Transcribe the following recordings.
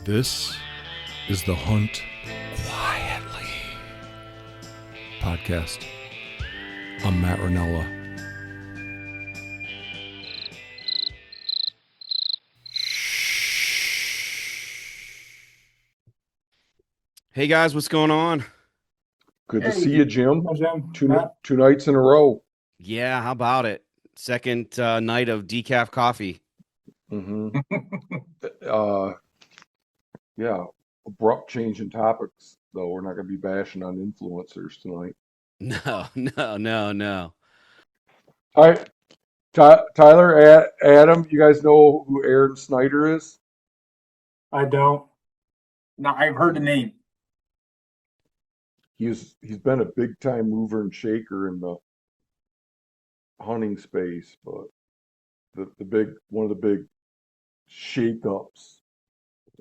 This is the Hunt Quietly podcast. I'm Matt Ranella. Hey guys, what's going on? Good to see you, Jim. Hi, Jim. Two nights in a row. Yeah, how about it? Second night of decaf coffee. Mm-hmm. Yeah, abrupt change in topics, though. We're not going to be bashing on influencers tonight. No. All right, Tyler, Adam, you guys know who Aaron Snyder is? I don't. No, I've heard the name. He's been a big time mover and shaker in the hunting space, but one of the big shakeups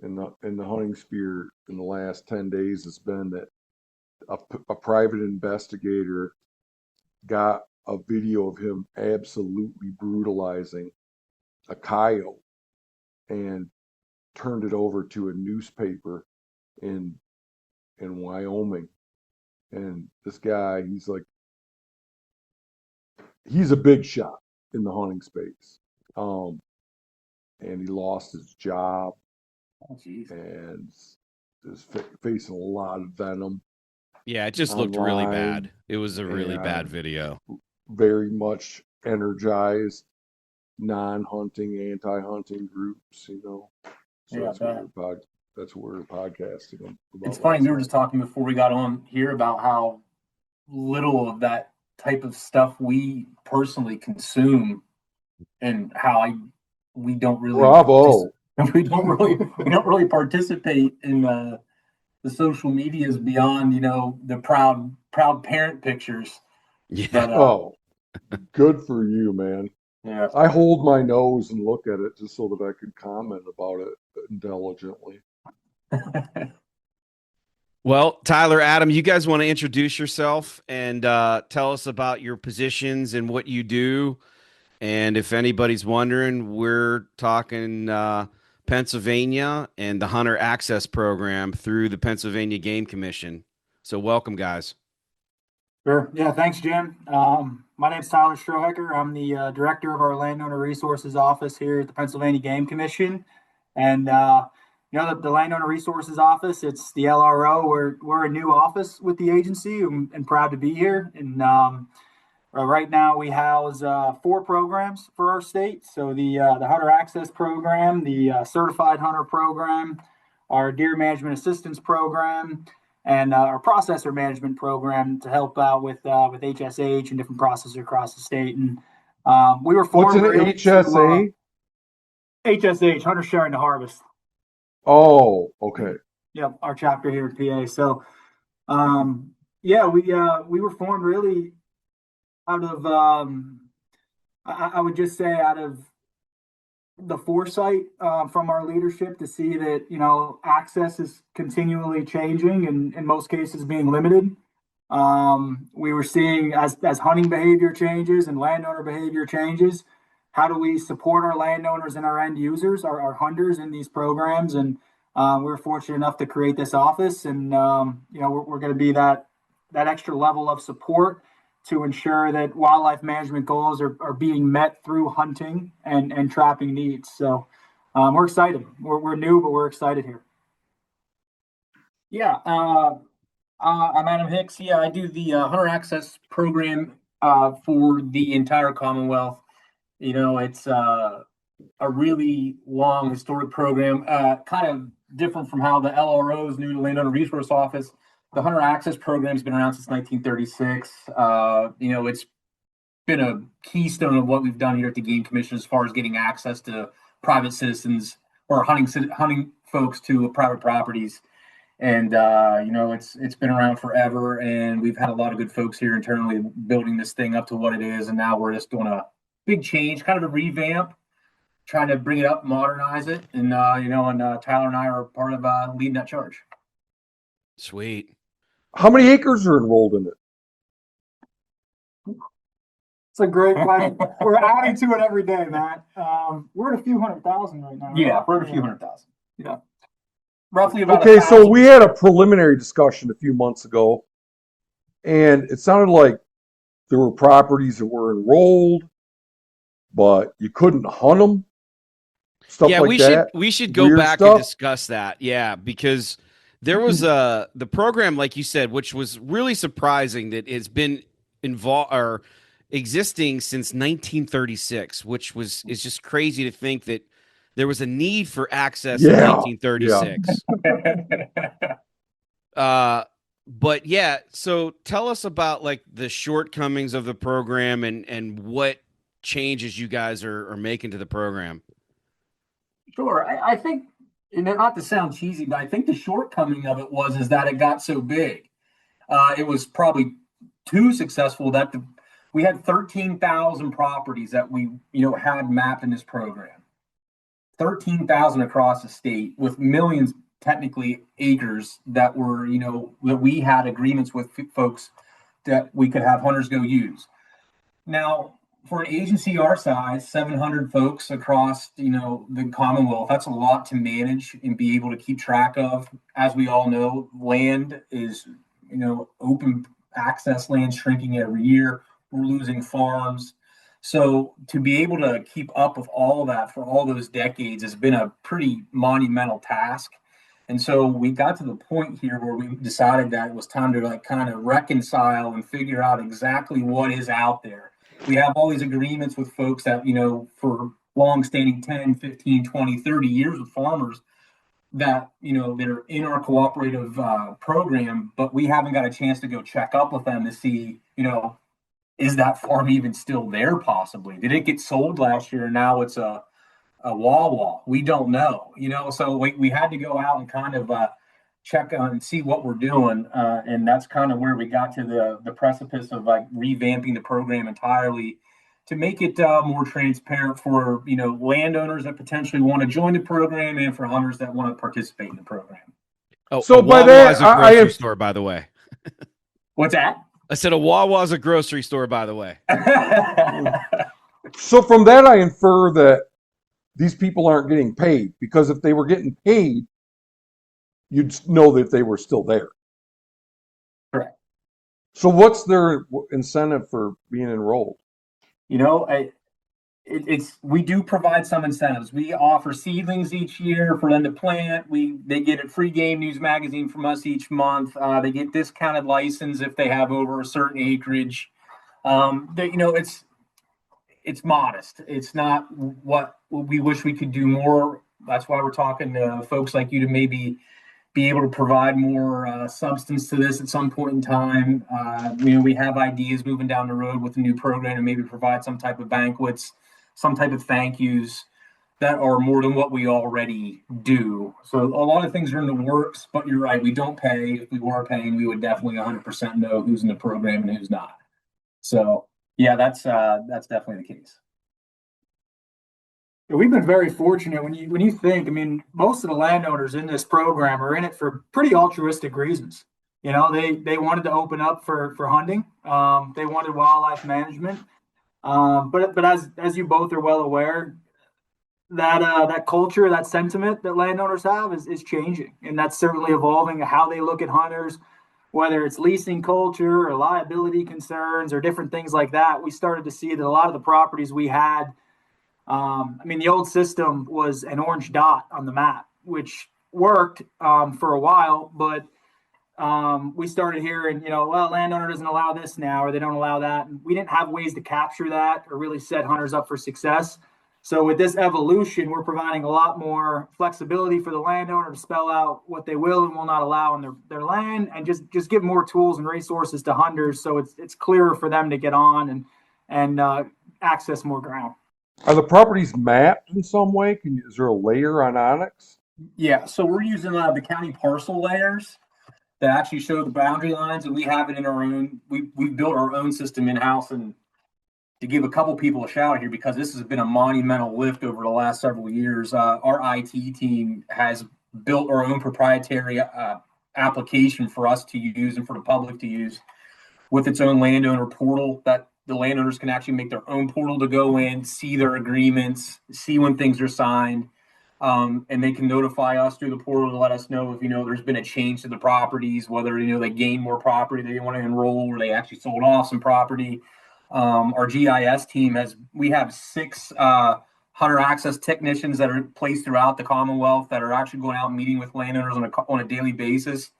in the hunting sphere in the last 10 days has been that a private investigator got a video of him absolutely brutalizing a coyote and turned it over to a newspaper in Wyoming. And this guy, he's a big shot in the hunting space. And he lost his job. Oh, geez. And is facing a lot of venom. Yeah, it just looked really bad. It was a really bad video. Very much energized non-hunting, anti-hunting groups, you know. So yeah, that's what we're podcasting about. It's funny, we were just talking before we got on here about how little of that type of stuff we personally consume and how we don't really we don't really participate in the social medias beyond, you know, the proud parent pictures. Yeah. But, good for you, man. Yeah. I hold my nose and look at it just so that I can comment about it intelligently. Well, Tyler, Adam, you guys want to introduce yourself and tell us about your positions and what you do. And if anybody's wondering, we're talking Pennsylvania and the Hunter Access Program through the Pennsylvania Game Commission. So welcome, guys. Sure. Yeah, thanks, Jim. My name's Tyler Strohecker. I'm the director of our Landowner Resources Office here at the Pennsylvania Game Commission. And, you know, the Landowner Resources Office, it's the LRO. We're a new office with the agency and proud to be here. And right now we house 4 programs for our state. So the Hunter Access Program, the Certified Hunter Program, our Deer Management Assistance Program, and our processor management program to help out with HSH and different processors across the state. And we were formed. What's an HSA? HSH, Hunter Sharing to Harvest. Oh, okay. Yep, our chapter here in PA. So, we were formed really out of I would just say out of the foresight from our leadership to see that, you know, access is continually changing and in most cases being limited. We were seeing as hunting behavior changes and landowner behavior changes, how do we support our landowners and our end users, our hunters in these programs? And we were fortunate enough to create this office, and you know, we're going to be that extra level of support to ensure that wildlife management goals are being met through hunting and trapping needs. So we're excited. We're new, but we're excited here. Yeah, I'm Adam Hicks. Yeah, I do the Hunter Access Program for the entire Commonwealth. You know, it's a really long historic program, kind of different from how the LRO's new Landowner Resource Office. The Hunter Access Program has been around since 1936. You know, it's been a keystone of what we've done here at the Game Commission as far as getting access to private citizens or hunting folks to private properties. And you know, it's been around forever, and we've had a lot of good folks here internally building this thing up to what it is. And now we're just doing a big change, kind of a revamp, trying to bring it up, modernize it, and you know, and Tyler and I are part of leading that charge. Sweet. How many acres are enrolled in it? It's a great question. We're adding to it every day, Matt. We're at a few 100,000 right now. Yeah, we're at a few 100,000. Yeah. roughly about Okay, so 1,000. we had a preliminary discussion a few months ago, and it sounded like there were properties that were enrolled, but you couldn't hunt them, stuff Yeah, like that. we should go Weird back and stuff. discuss that. Yeah, because there was the program, like you said, which was really surprising that it's been involved or existing since 1936, which is just crazy to think that there was a need for access in Yeah, yeah. 1936. But yeah, so tell us about like the shortcomings of the program and what changes you guys are making to the program. Sure. I think, and not to sound cheesy, but I think the shortcoming of it is that it got so big. It was probably too successful that we had 13,000 properties that we had mapped in this program. 13,000 across the state with millions technically acres that were that we had agreements with folks that we could have hunters go use. Now, for an agency our size, 700 folks across, the Commonwealth, that's a lot to manage and be able to keep track of. As we all know, land is, open access land shrinking every year. We're losing farms. So to be able to keep up with all of that for all those decades has been a pretty monumental task. And so we got to the point here where we decided that it was time to like kind of reconcile and figure out exactly what is out there. We have all these agreements with folks that, for long-standing 10, 15, 20, 30 years with farmers that, that are in our cooperative program, but we haven't got a chance to go check up with them to see, is that farm even still there possibly? Did it get sold last year and now it's a Wawa? We don't know, so we had to go out and kind of check on and see what we're doing. And that's kind of where we got to the precipice of like revamping the program entirely to make it more transparent for, landowners that potentially want to join the program and for hunters that want to participate in the program. Oh, So a by Wawa that, is a grocery store, by the way. What's that? I said a Wawa is a grocery store, by the way. So from that, I infer that these people aren't getting paid, because if they were getting paid, you'd know that they were still there. Correct. So what's their incentive for being enrolled? We do provide some incentives. We offer seedlings each year for them to plant. They get a free game news magazine from us each month. They get discounted license if they have over a certain acreage. It's modest. It's not what we wish we could do more. That's why we're talking to folks like you to maybe be able to provide more substance to this at some point in time. We have ideas moving down the road with a new program and maybe provide some type of banquets, some type of thank yous that are more than what we already do. So a lot of things are in the works, but you're right. We don't pay. If we were paying, we would definitely 100% know who's in the program and who's not. So yeah, that's definitely the case. We've been very fortunate when you think, I mean, most of the landowners in this program are in it for pretty altruistic reasons. They wanted to open up for hunting. They wanted wildlife management. But as you both are well aware, that culture, that sentiment that landowners have is changing, and that's certainly evolving how they look at hunters, whether it's leasing culture or liability concerns or different things like that. We started to see that a lot of the properties we had, the old system was an orange dot on the map, which worked for a while, but we started hearing, landowner doesn't allow this now, or they don't allow that. And we didn't have ways to capture that or really set hunters up for success. So with this evolution, we're providing a lot more flexibility for the landowner to spell out what they will and will not allow on their land, and just give more tools and resources to hunters, so it's clearer for them to get on and access more ground. Are the properties mapped in some way? Is there a layer on Onyx? Yeah, so we're using the county parcel layers that actually show the boundary lines, and we have it in our own. We've built our own system in house, and to give a couple people a shout out here, because this has been a monumental lift over the last several years. Our IT team has built our own proprietary application for us to use and for the public to use, with its own landowner portal that the landowners can actually make their own portal to go in, see their agreements, see when things are signed. And they can notify us through the portal to let us know if, there's been a change to the properties, whether, they gained more property they want to enroll, or they actually sold off some property. Our GIS team we have 6 hunter access technicians that are placed throughout the Commonwealth that are actually going out and meeting with landowners on a daily basis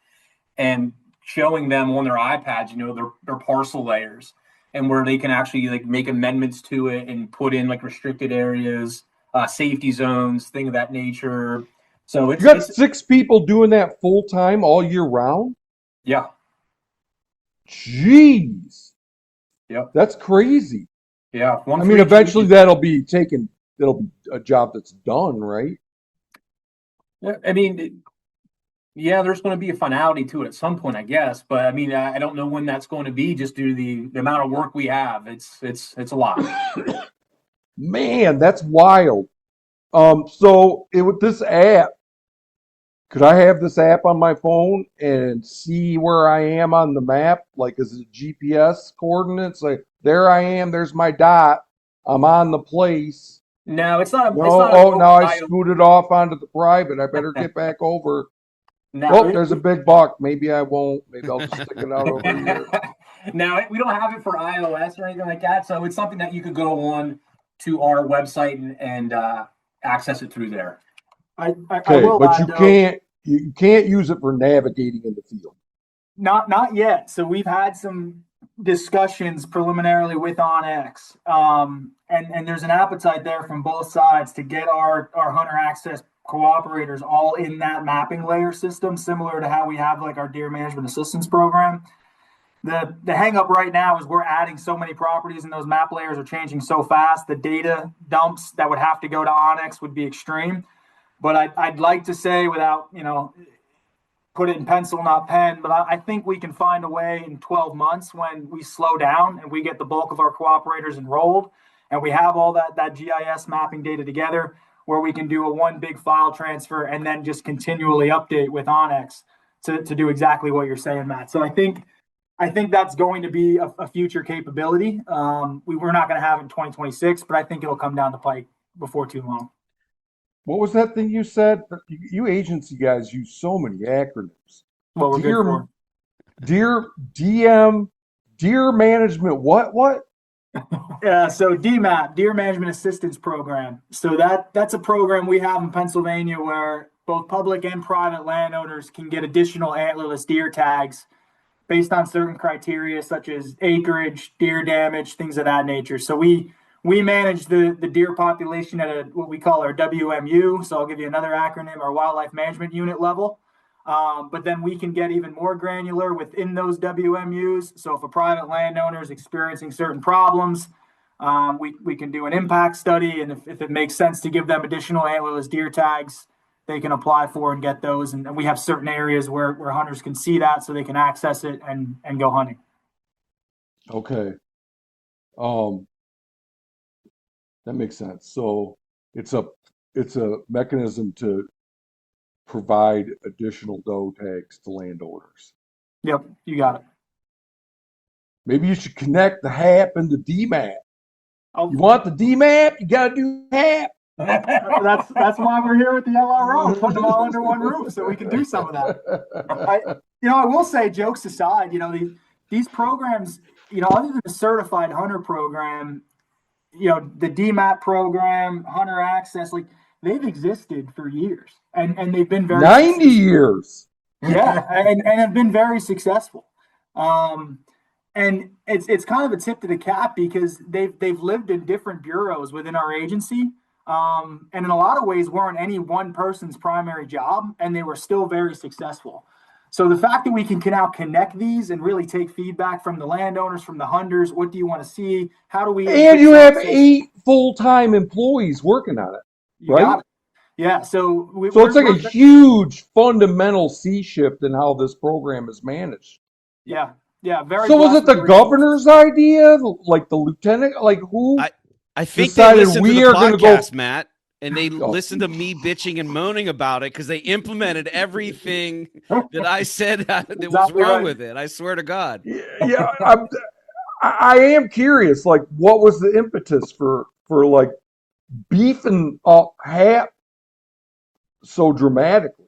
and showing them on their iPads, their parcel layers, and where they can actually like make amendments to it and put in like restricted areas, safety zones, thing of that nature. So You got 6 people doing that full time all year round? Yeah. Jeez. Yep. That's crazy. Yeah. I mean, eventually that'll be a job that's done, right? Yeah. I mean, yeah, there's going to be a finality to it at some point, I guess. But I mean, I don't know when that's going to be, just due to the amount of work we have. It's a lot. Man, that's wild. So with this app, could I have this app on my phone and see where I am on the map? Like, is it GPS coordinates? Like, there I am. There's my dot. I'm on the place. No, it's not. Now I scooted off onto the private. I better get back over. No, there's a big buck. Maybe I won't. Maybe I'll just stick it out over here. Now, we don't have it for iOS or anything like that, so it's something that you could go on to our website and access it through there. I will but you can't use it for navigating in the field. Not yet. So we've had some discussions preliminarily with OnX, and there's an appetite there from both sides to get our hunter access cooperators all in that mapping layer system, similar to how we have like our deer management assistance program. The hang up right now is we're adding so many properties and those map layers are changing so fast. The data dumps that would have to go to OnX would be extreme. But I'd like to say, without, put it in pencil, not pen, but I think we can find a way in 12 months when we slow down and we get the bulk of our cooperators enrolled and we have all that GIS mapping data together, where we can do a one big file transfer and then just continually update with OnX to do exactly what you're saying, Matt. So I think that's going to be a future capability. We're not going to have it in 2026, but I think it'll come down the pike before too long. What was that thing you said? You agency guys use so many acronyms. Well, we're good for deer management. What? Yeah, so DMAP, Deer Management Assistance Program. So that's a program we have in Pennsylvania where both public and private landowners can get additional antlerless deer tags based on certain criteria such as acreage, deer damage, things of that nature. So we manage the deer population at what we call our WMU. So I'll give you another acronym, our Wildlife Management Unit level. But then we can get even more granular within those WMUs. So if a private landowner is experiencing certain problems, we can do an impact study. And if it makes sense to give them additional antlerless deer tags, they can apply for and get those. And we have certain areas where hunters can see that so they can access it and go hunting. Okay. That makes sense. So it's a mechanism to provide additional doe tags to landowners. Yep, you got it. Maybe you should connect the HAP and the DMAP. Oh. You want the DMAP? You got to do HAP. That's why we're here with the LRO, putting them all under one roof so we can do some of that. I will say, jokes aside, these programs, other than the certified hunter program, the DMAP program, hunter access, like they've existed for years and they've been very 90 successful. years. Yeah, and have been very successful. And it's kind of a tip to the cap because they've lived in different bureaus within our agency. And in a lot of ways weren't any one person's primary job, and they were still very successful. So the fact that we can now connect these and really take feedback from the landowners, from the hunters, what do you want to see? How do we? And you have 8 full-time employees working on it, right? Yeah. So it's like a huge fundamental sea shift in how this program is managed. Yeah. Yeah. Very. So was it the governor's idea, like the lieutenant, like who? I think decided they listened we to the are going to go, Matt, and they listened to me bitching and moaning about it because they implemented everything that I said that was wrong with it. I swear to God. Yeah, I am curious. Like, what was the impetus for like beefing up HAP so dramatically.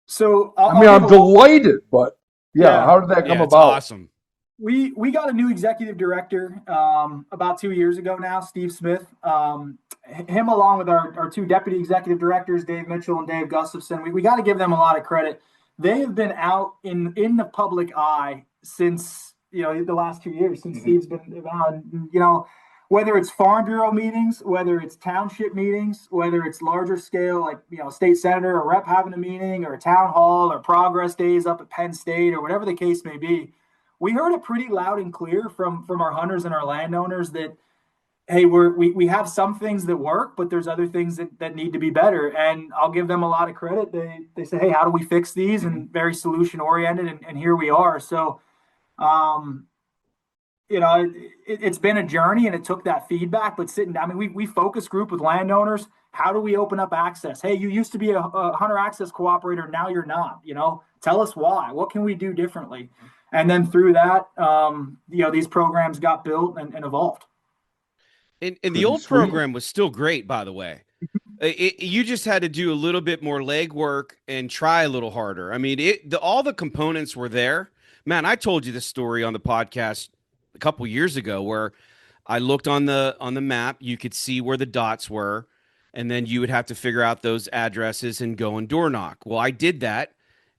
So I mean, I'm delighted, but yeah, how did that come Yeah, it's about? awesome. We got a new executive director about 2 years ago now, Steve Smith. Him along with our two deputy executive directors, Dave Mitchell and Dave Gustafson. We got to give them a lot of credit. They have been out in the public eye since the last 2 years, since Steve's been on. Whether it's Farm Bureau meetings, whether it's township meetings, whether it's larger scale, like state senator or rep having a meeting, or a town hall, or progress days up at Penn State, or whatever the case may be. We heard it pretty loud and clear from our hunters and our landowners that, hey, we have some things that work, but there's other things that need to be better. And I'll give them a lot of credit. They say, hey, how do we fix these? And very solution oriented. And here we are. So, it's been a journey, and it took that feedback. But sitting down, I mean, we focus group with landowners. How do we open up access? Hey, you used to be a hunter access cooperator. Now you're not. Tell us why. What can we do differently? And then through that, these programs got built and evolved. And the old program was still great, by the way. You just had to do a little bit more legwork and try a little harder. I mean, all the components were there. Man, I told you this story on the podcast a couple years ago where I looked on the map. You could see where the dots were, and then you would have to figure out those addresses and go and door knock. Well, I did that.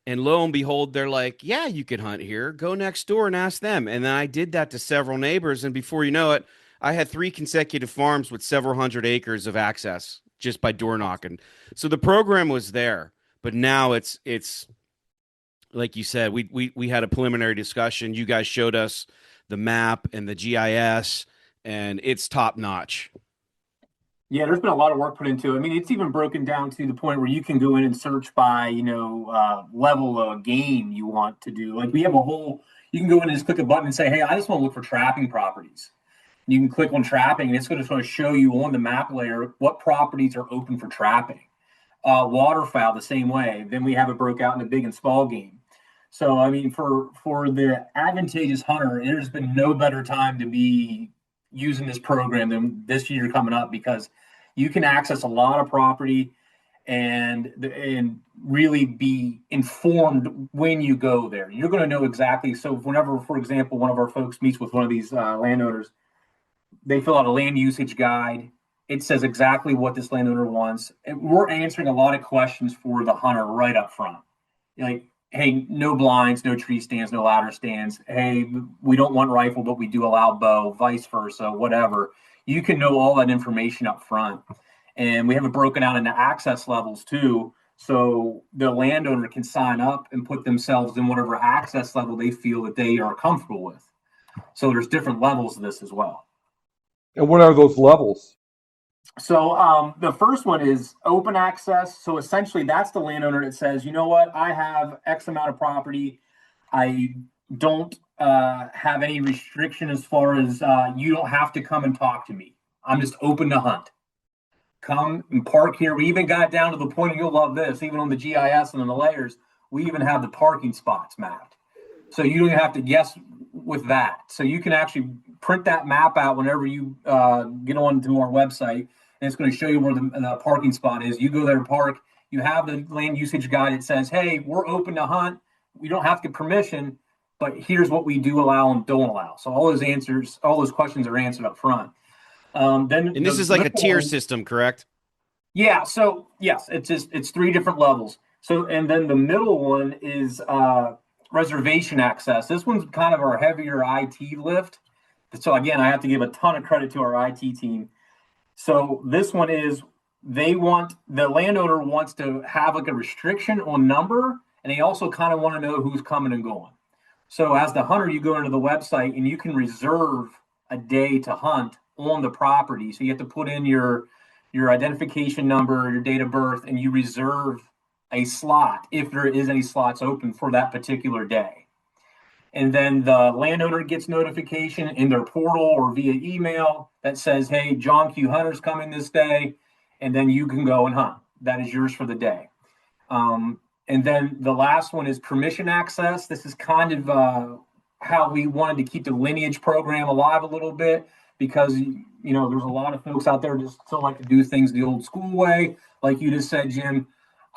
And lo and behold, they're like, yeah, you could hunt here. Go next door and ask them. And then I did that to several neighbors. And before you know it, I had 3 consecutive farms with several hundred acres of access just by door knocking. So the program was there. But now it's like you said, we had a preliminary discussion. You guys showed us the map and the GIS, and it's top notch. Yeah, there's been a lot of work put into it. I mean, it's even broken down to the point where you can go in and search by, level of game you want to do. Like we have you can go in and just click a button and say, hey, I just want to look for trapping properties. You can click on trapping, and it's going to sort of show you on the map layer what properties are open for trapping. Waterfowl the same way. Then we have it broke out into big and small game. So, I mean, for the advantageous hunter, there's been no better time to be using this program than this year coming up, because you can access a lot of property and really be informed when you go there. You're going to know exactly. So whenever, for example, one of our folks meets with one of these landowners, they fill out a land usage guide. It says exactly what this landowner wants. And we're answering a lot of questions for the hunter right up front. Like, hey, no blinds, no tree stands, no ladder stands. Hey, we don't want rifle, but we do allow bow, vice versa, whatever. You can know all that information up front. And we have it broken out into access levels too. So the landowner can sign up and put themselves in whatever access level they feel that they are comfortable with. So there's different levels of this as well. And what are those levels? So the first one is open access. So essentially that's the landowner that says, you know what, I have X amount of property. I don't have any restriction as far as you don't have to come and talk to me. I'm just open to hunt. Come and park here. We even got down to the point, and you'll love this, even on the GIS and on the layers, we even have the parking spots mapped. So you don't have to guess with that. So you can actually print that map out whenever you get onto our website, and it's going to show you where the parking spot is. You go there and park. You have the land usage guide. It says, hey, we're open to hunt. We don't have to get permission, but here's what we do allow and don't allow. So all those questions are answered up front. And this is like a tier system, correct? Yeah. So yes, it's 3 different levels. So, and then the middle one is reservation access. This one's kind of our heavier IT lift. So again, I have to give a ton of credit to our IT team. So this one is the landowner wants to have like a restriction on number, and they also kind of want to know who's coming and going. So as the hunter, you go into the website and you can reserve a day to hunt on the property. So you have to put in your identification number, your date of birth, and you reserve a slot if there is any slots open for that particular day. And then the landowner gets notification in their portal or via email that says, hey, John Q. Hunter's coming this day, and then you can go and hunt. That is yours for the day. And then the last one is permission access. This is kind of how we wanted to keep the lineage program alive a little bit, because there's a lot of folks out there just still like to do things the old school way. Like you just said, Jim,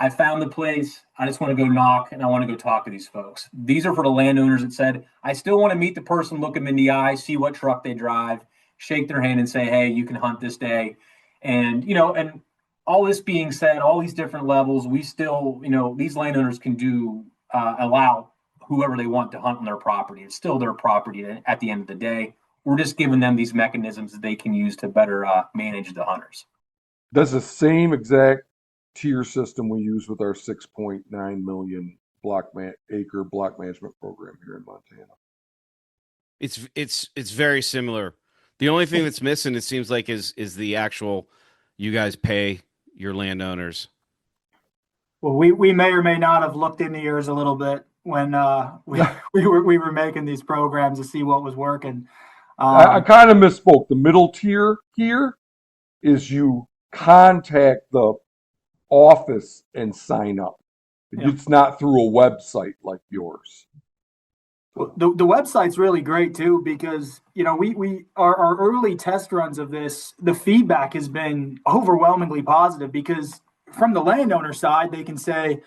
I found the place. I just want to go knock and I want to go talk to these folks. These are for the landowners that said, I still want to meet the person, look them in the eye, see what truck they drive, shake their hand and say, hey, you can hunt this day. And, and all this being said, all these different levels, we still, these landowners can allow whoever they want to hunt on their property. It's still their property at the end of the day. We're just giving them these mechanisms that they can use to better manage the hunters. That's the same exact tier system we use with our 6.9 million acre block management program here in Montana. It's very similar. The only thing that's missing, it seems like, is the actual, you guys pay your landowners. Well, we may or may not have looked into yours a little bit when we were making these programs to see what was working. I kind of misspoke. The middle tier here is you contact the office and sign up. Yeah. It's not through a website like yours. The website's really great too, because our early test runs of this, the feedback has been overwhelmingly positive, because from the landowner side, they can say,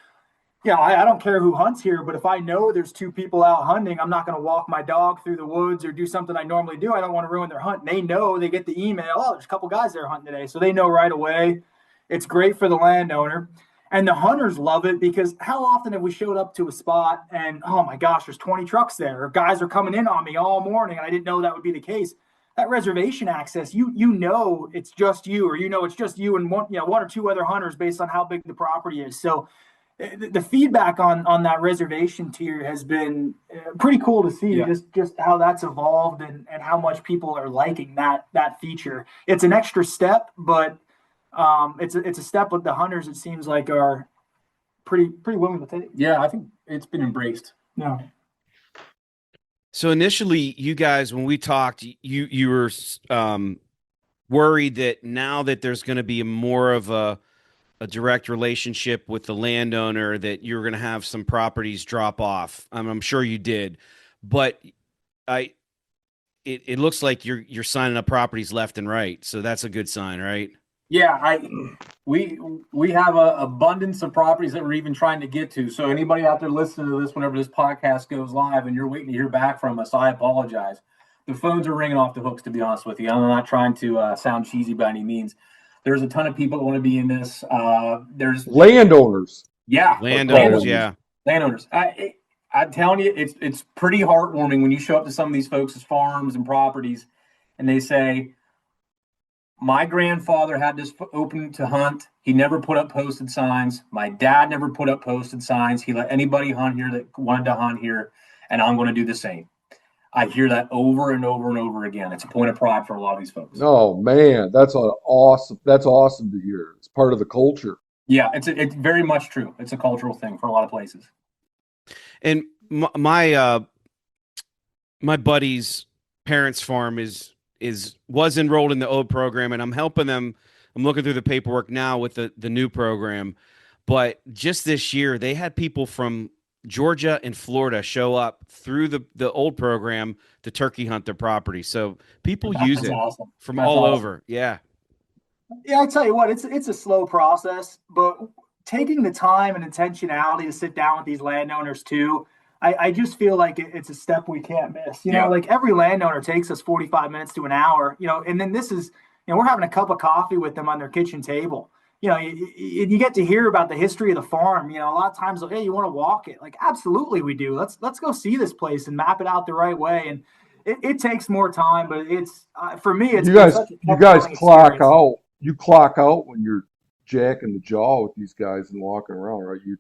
I don't care who hunts here, but if I know there's two people out hunting, I'm not going to walk my dog through the woods or do something I normally do. I don't want to ruin their hunt. And they know, they get the email, oh, there's a couple guys there hunting today. So they know right away. It's great for the landowner. And the hunters love it, because how often have we showed up to a spot and, oh my gosh, there's 20 trucks there, or guys are coming in on me all morning and I didn't know that would be the case. That reservation access, it's just you, or it's just you and one or two other hunters based on how big the property is. So the feedback on that reservation tier has been pretty cool to see. Yeah. Just how that's evolved and how much people are liking that feature. It's an extra step, but it's a step that the hunters, it seems like, are pretty willing to take. Yeah, I think it's been embraced. Yeah. So initially, you guys, when we talked, you were worried that now that there's going to be more of a direct relationship with the landowner, that you're going to have some properties drop off. I'm sure you did, but it looks like you're signing up properties left and right. So that's a good sign, right? Yeah, we have an abundance of properties that we're even trying to get to. So anybody out there listening to this, whenever this podcast goes live and you're waiting to hear back from us, I apologize. The phones are ringing off the hooks, to be honest with you. I'm not trying to sound cheesy by any means. There's a ton of people that want to be in this. There's landowners. Yeah, landowners. Yeah, landowners. I'm telling you, it's pretty heartwarming when you show up to some of these folks' farms and properties, and they say, my grandfather had this open to hunt. He never put up posted signs. My dad never put up posted signs. He let anybody hunt here that wanted to hunt here, and I'm going to do the same. I hear that over and over and over again. It's a point of pride for a lot of these folks. Oh man, that's awesome to hear. It's part of the culture. Yeah, it's very much true. It's a cultural thing for a lot of places. And my buddy's parents' farm was enrolled in the old program, and I'm helping them. I'm looking through the paperwork now with the new program. But just this year, they had people from Georgia and Florida show up through the old program to turkey hunt their property. So people use it awesome. from all over. Yeah. Yeah, I tell you what, it's a slow process, but taking the time and intentionality to sit down with these landowners too, I just feel like it's a step we can't miss. Like every landowner takes us 45 minutes to an hour, and then this is, we're having a cup of coffee with them on their kitchen table. You get to hear about the history of the farm. A lot of times, hey, you want to walk it? Like, absolutely we do. Let's go see this place and map it out the right way. And it takes more time, but it's for me, it's you guys clock out. You clock out when you're jacking the jaw with these guys and walking around, right? You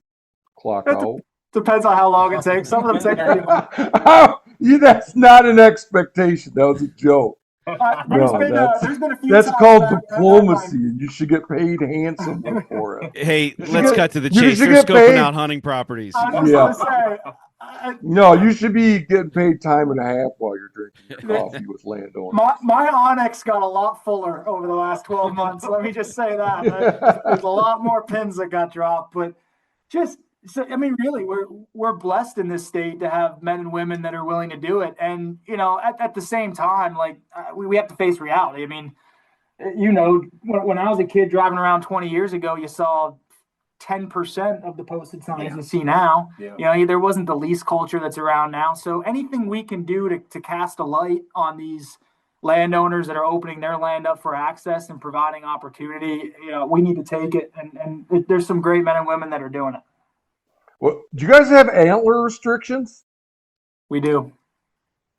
clock out. Depends on how long it takes. Some of them take. That's not an expectation. That was a joke. There's been a few. That's called diplomacy, and you should get paid handsomely for it. Hey, let's cut to the chase. They're scoping out hunting properties. No, you should be getting paid time and a half while you're drinking your coffee with landowners. My Onyx got a lot fuller over the last 12 months. Let me just say that. There's a lot more pins that got dropped, but really, we're blessed in this state to have men and women that are willing to do it. And, at the same time, we have to face reality. I mean, when I was a kid driving around 20 years ago, you saw 10% of the posted signs you see now. Yeah. You know, there wasn't the lease culture that's around now. So anything we can do to cast a light on these landowners that are opening their land up for access and providing opportunity, you know, we need to take it. And there's some great men and women that are doing it. Well, do you guys have antler restrictions? We do.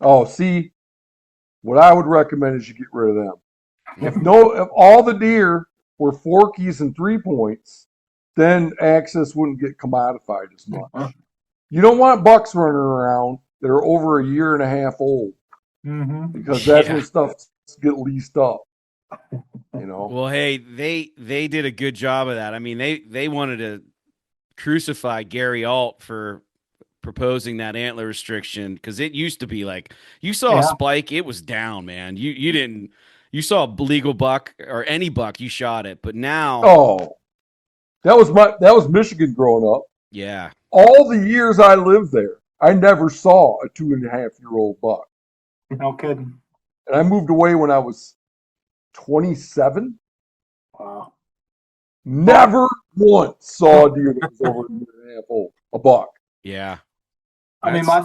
Oh, see, what I would recommend is you get rid of them. If all the deer were forkies and 3-points, then access wouldn't get commodified as much. You don't want bucks running around that are over a year and a half old, because that's when stuff get leased up. You know. Well, hey, they did a good job of that. I mean, they wanted to crucify Gary Alt for proposing that antler restriction, because it used to be like you saw a spike, it was down, man. You saw a legal buck or any buck, you shot it. But now, that was Michigan growing up. Yeah. All the years I lived there, I never saw a 2.5-year-old buck. No kidding. And I moved away when I was 27. Wow. Never once saw a deer that was over a year and a half old. A buck. Yeah. I mean, my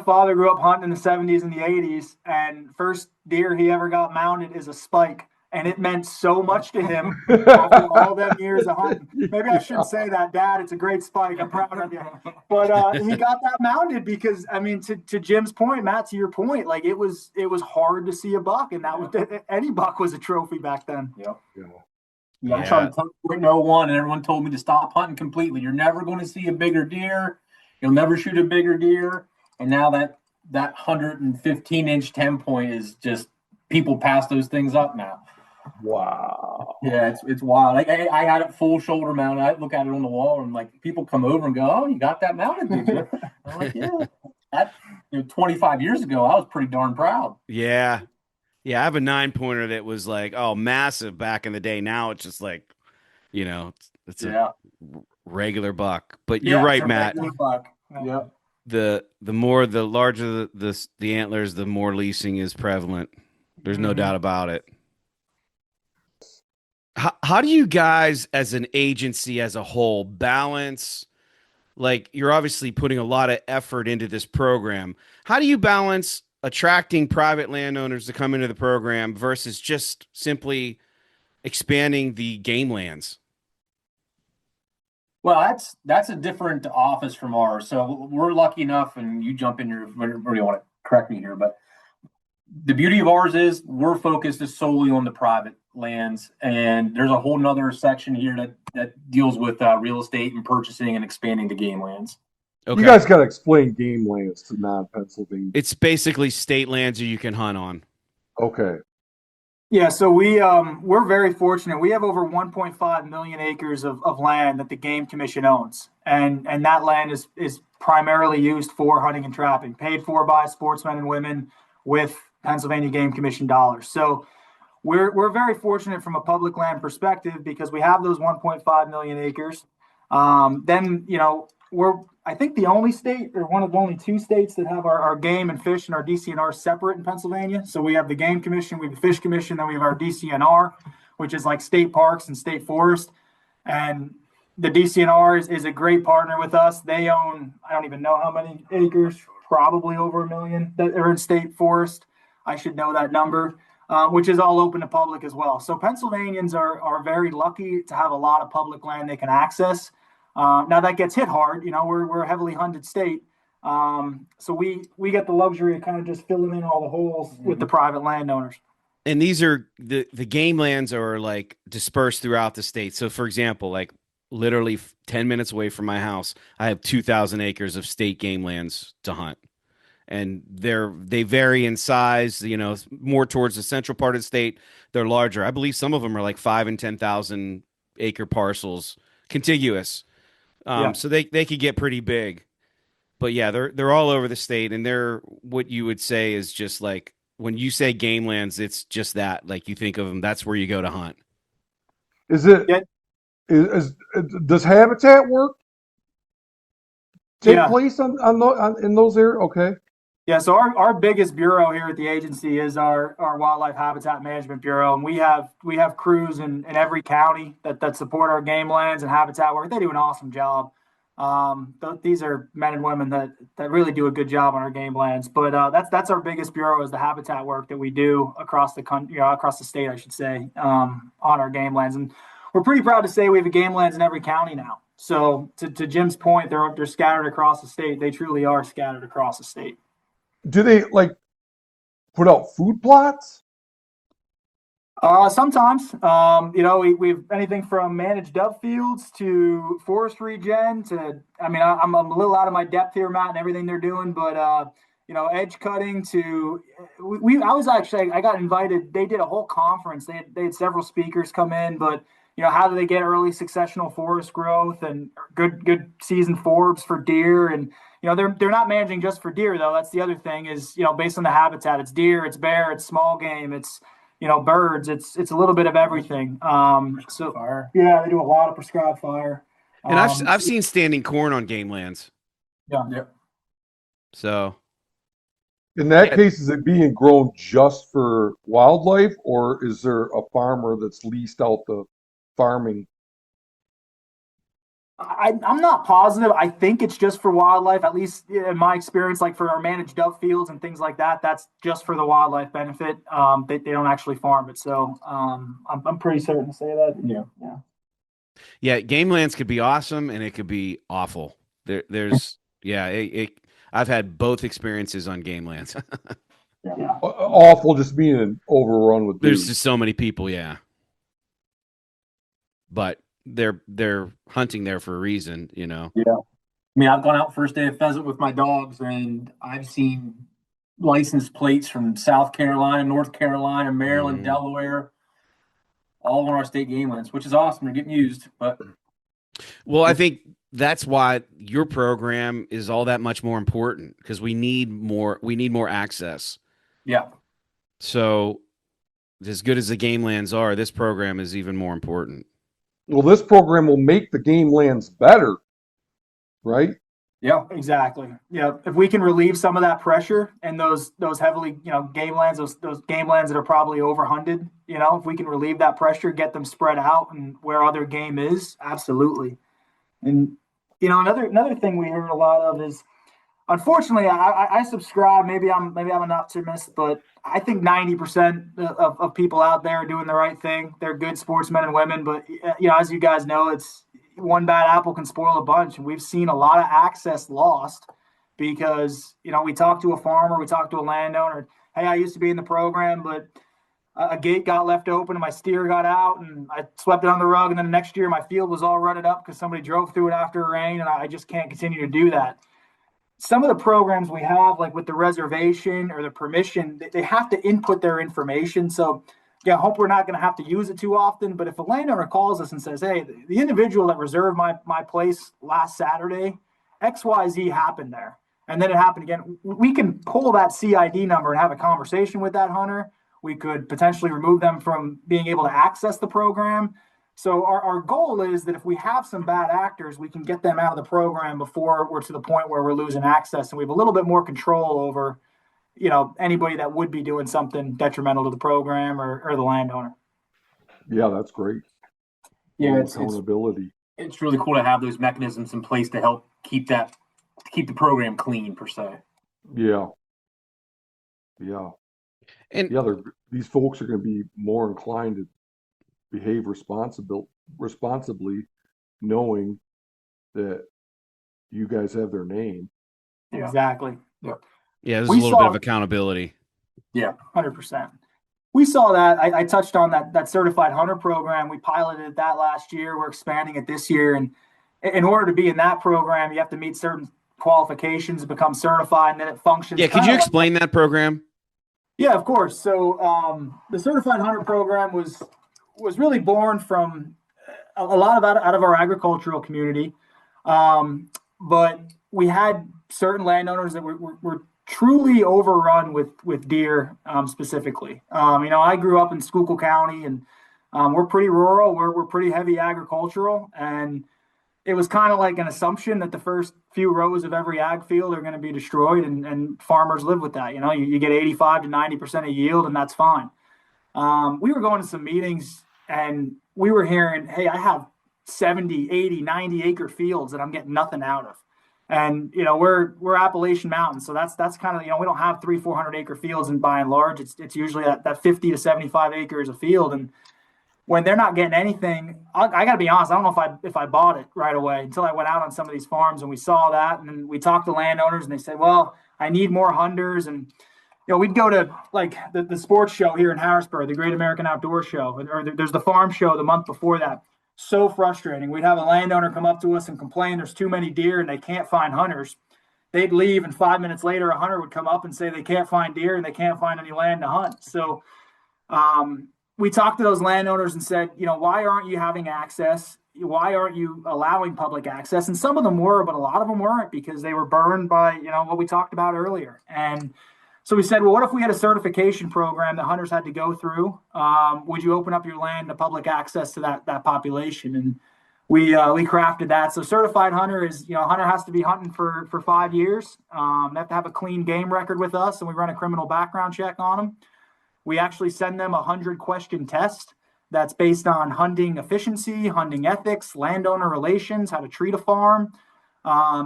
father grew up hunting in the 70s and the 80s, and first deer he ever got mounted is a spike, and it meant so much to him after all them years of hunting. Maybe I shouldn't say that, Dad. It's a great spike. I'm proud of you. But he got that mounted because, I mean, to Jim's point, Matt, to your point, like it was hard to see a buck, and that was any buck was a trophy back then. Yeah, I tried to hunt 01, and everyone told me to stop hunting completely. You're never going to see a bigger deer. You'll never shoot a bigger deer. And now that 115-inch 10-point is just, people pass those things up now. Wow. Yeah, it's wild. Like I had it full shoulder mounted. I look at it on the wall, and like people come over and go, "Oh, you got that mounted, did you?" I'm like, "Yeah." That 25 years ago, I was pretty darn proud. Yeah. Yeah, I have a 9-pointer that was like, massive back in the day. Now it's just like, it's a regular buck. But you're right, Matt. Yeah. The larger the antlers, the more leasing is prevalent. There's no doubt about it. How do you guys, as an agency as a whole, balance? Like, you're obviously putting a lot of effort into this program. How do you balance attracting private landowners to come into the program versus just simply expanding the game lands? Well, that's a different office from ours. So we're lucky enough, and you jump in here where you want to correct me here, but the beauty of ours is we're focused solely on the private lands, and there's a whole nother section here that deals with real estate and purchasing and expanding the game lands. Okay. You guys got to explain game lands to non-Pennsylvania. It's basically state lands that you can hunt on. Okay. Yeah, so we're very fortunate. We have over 1.5 million acres of land that the Game Commission owns, and that land is primarily used for hunting and trapping, paid for by sportsmen and women with Pennsylvania Game Commission dollars. So we're very fortunate from a public land perspective because we have those 1.5 million acres. Then we're, I think, the only state, or one of only 2 states, that have our game and fish and our DCNR separate in Pennsylvania. So we have the Game Commission, we have the Fish Commission, then we have our DCNR, which is like state parks and state forest. And the DCNR is a great partner with us. They own, I don't even know how many acres, probably over 1 million that are in state forest. I should know that number, which is all open to public as well. So Pennsylvanians are very lucky to have a lot of public land they can access. Now that gets hit hard, we're a heavily hunted state. So we get the luxury of kind of just filling in all the holes with the private landowners. And these are the game lands are like dispersed throughout the state. So for example, like literally 10 minutes away from my house, I have 2,000 acres of state game lands to hunt. And they vary in size, more towards the central part of the state. They're larger. I believe some of them are like 5,000 and 10,000 acre parcels, contiguous. So they could get pretty big, but yeah, they're all over the state, and they're what you would say is just like when you say game lands, it's just that, like you think of them, that's where you go to hunt. Is it? Does habitat work take place in those areas? Okay. Yeah, so our biggest bureau here at the agency is our Wildlife Habitat Management Bureau, and we have crews in every county that support our game lands and habitat work. They do an awesome job. These are men and women that really do a good job on our game lands. But that's our biggest bureau, is the habitat work that we do across the country, across the state, I should say, on our game lands. And we're pretty proud to say we have a game lands in every county now. So to Jim's point, they're scattered across the state. They truly are scattered across the state. Do they like put out food plots? Sometimes, we've anything from managed dove fields to forest regen to, I'm a little out of my depth here, Matt, and everything they're doing, but, edge cutting to, I got invited, they did a whole conference. They had several speakers come in, but, how do they get early successional forest growth and good season forbs for deer? And, they're not managing just for deer, though. That's the other thing is, based on the habitat, it's deer, it's bear, it's small game, it's, birds. It's a little bit of everything. So Fire. yeah, they do a lot of prescribed fire. And I've seen standing corn on game lands. Yeah. So In that case, is it being grown just for wildlife, or is there a farmer that's leased out the farming? I'm not positive. I think it's just for wildlife, at least in my experience, like for our managed dove fields and things like that, that's just for the wildlife benefit. They don't actually farm it. So I'm pretty certain to say that. Yeah, game lands could be awesome and it could be awful. I've had both experiences on game lands. Awful, just being overrun with There's dudes. just so many people, yeah. But they're hunting there for a reason, Yeah. I've gone out first day of pheasant with my dogs, and I've seen license plates from South Carolina, North Carolina, Maryland, Delaware, all on our state game lands, which is awesome. They're getting used. But well, I think that's why your program is all that much more important, because we need more access. Yeah. So as good as the game lands are, this program is even more important. Well, this program will make the game lands better, right? Yeah, exactly. Yeah, if we can relieve some of that pressure and those heavily, game lands, those game lands that are probably overhunted, if we can relieve that pressure, get them spread out and where other game is, absolutely. And another thing we heard a lot of is, unfortunately, I subscribe. Maybe I'm an optimist, but I think 90% of people out there are doing the right thing. They're good sportsmen and women, but as you guys know, it's one bad apple can spoil a bunch. And we've seen a lot of access lost because we talked to a farmer, we talked to a landowner. Hey, I used to be in the program, but a gate got left open and my steer got out and I swept it on the rug. And then the next year my field was all rutted up because somebody drove through it after a rain, and I just can't continue to do that. Some of the programs we have, like with the reservation or the permission, they have to input their information. So, I hope we're not going to have to use it too often. But if a landowner calls us and says, hey, the individual that reserved my place last Saturday, XYZ happened there, and then it happened again, we can pull that CID number and have a conversation with that hunter. We could potentially remove them from being able to access the program. So our goal is that if we have some bad actors, we can get them out of the program before we're to the point where we're losing access, and we have a little bit more control over, anybody that would be doing something detrimental to the program or the landowner. Yeah, that's great. Yeah, Accountability. It's really cool to have those mechanisms in place to help keep the program clean, per se. Yeah. And these folks are going to be more inclined to behave responsibly, knowing that you guys have their name. Exactly. Yeah, there's a little bit of accountability. Yeah, 100%. We saw that. I touched on that certified hunter program. We piloted that last year. We're expanding it this year. And in order to be in that program, you have to meet certain qualifications to become certified, and then it functions. Yeah, could you explain that program? Yeah, of course. So the certified hunter program was really born from a lot out of our agricultural community. But we had certain landowners that were truly overrun with deer, specifically. I grew up in Schuylkill County, and we're pretty rural. We're pretty heavy agricultural, and it was kind of like an assumption that the first few rows of every ag field are going to be destroyed, and farmers live with that. You get 85 to 90% of yield, and that's fine. We were going to some meetings and we were hearing, hey, I have 70, 80, 90 acre fields that I'm getting nothing out of. And we're Appalachian Mountains, so that's kind of, we don't have 300-400 acre fields, and by and large it's usually that 50 to 75 acres a field. And when they're not getting anything, I got to be honest, I don't know if I bought it right away until I went out on some of these farms and we saw that, and then we talked to landowners and they said, well, I need more hunters. And we'd go to like the sports show here in Harrisburg, the Great American Outdoor Show, or there's the farm show the month before that. So frustrating. We'd have a landowner come up to us and complain there's too many deer and they can't find hunters. They'd leave, and 5 minutes later, a hunter would come up and say they can't find deer and they can't find any land to hunt. So we talked to those landowners and said, why aren't you having access? Why aren't you allowing public access? And some of them were, but a lot of them weren't, because they were burned by, what we talked about earlier. And so we said, well, what if we had a certification program that hunters had to go through? Would you open up your land to public access to that population? And we crafted that. So certified hunter is, hunter has to be hunting for 5 years. They have to have a clean game record with us, and we run a criminal background check on them. We actually send them a 100-question test that's based on hunting efficiency, hunting ethics, landowner relations, how to treat a farm.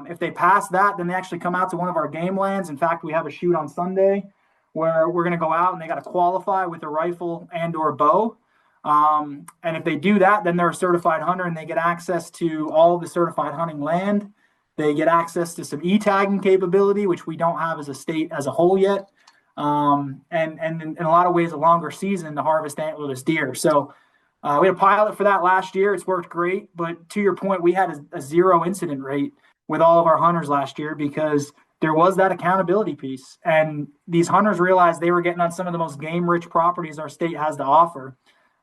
If they pass that, then they actually come out to one of our game lands. In fact, we have a shoot on Sunday where we're going to go out and they got to qualify with a rifle and or bow. And if they do that, then they're a certified hunter and they get access to all of the certified hunting land. They get access to some e-tagging capability, which we don't have as a state as a whole yet. And in a lot of ways, a longer season to harvest antlerless deer. So we had a pilot for that last year. It's worked great. But to your point, we had a 0 incident rate with all of our hunters last year because there was that accountability piece. And these hunters realized they were getting on some of the most game-rich properties our state has to offer.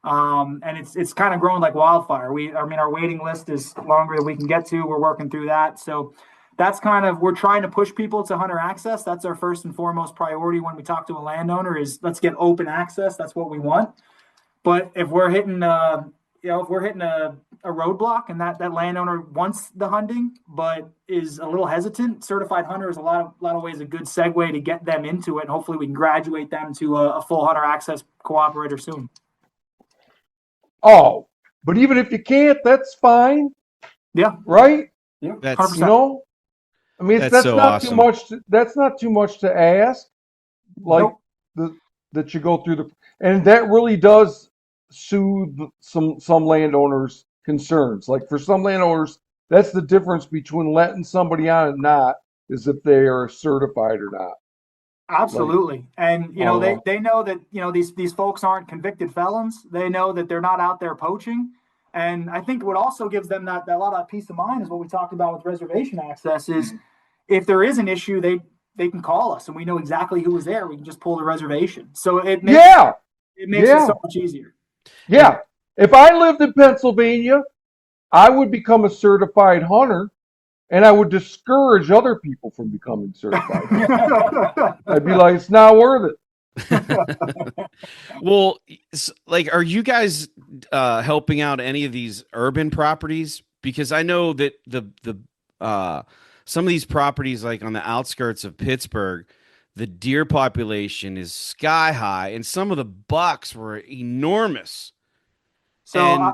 And it's kind of growing like wildfire. Our waiting list is longer than we can get to. We're working through that. So that's we're trying to push people to hunter access. That's our first and foremost priority when we talk to a landowner is let's get open access. That's what we want. But if we're hitting a roadblock and that landowner wants the hunting but is a little hesitant, certified hunter is a lot of ways a good segue to get them into it, and hopefully we can graduate them to a full hunter access cooperator soon. Oh, but even if you can't, that's fine. Yeah. Right? Yeah. That's, I mean, that's so not awesome. too much. That's not too much to ask. Like Nope. that you go through and that really does soothe some landowners' concerns. Like for some landowners, that's the difference between letting somebody on and not, is if they are certified or not. Absolutely. And they know that these folks aren't convicted felons. They know that they're not out there poaching. And I think what also gives them that lot of peace of mind is what we talked about with reservation access is if there is an issue, they can call us and we know exactly who was there. We can just pull the reservation. So it makes it so much easier. Yeah. If I lived in Pennsylvania, I would become a certified hunter and I would discourage other people from becoming certified. I'd be like, it's not worth it. Well, like, are you guys helping out any of these urban properties? Because I know that the some of these properties, like on the outskirts of Pittsburgh, the deer population is sky high, and some of the bucks were enormous. So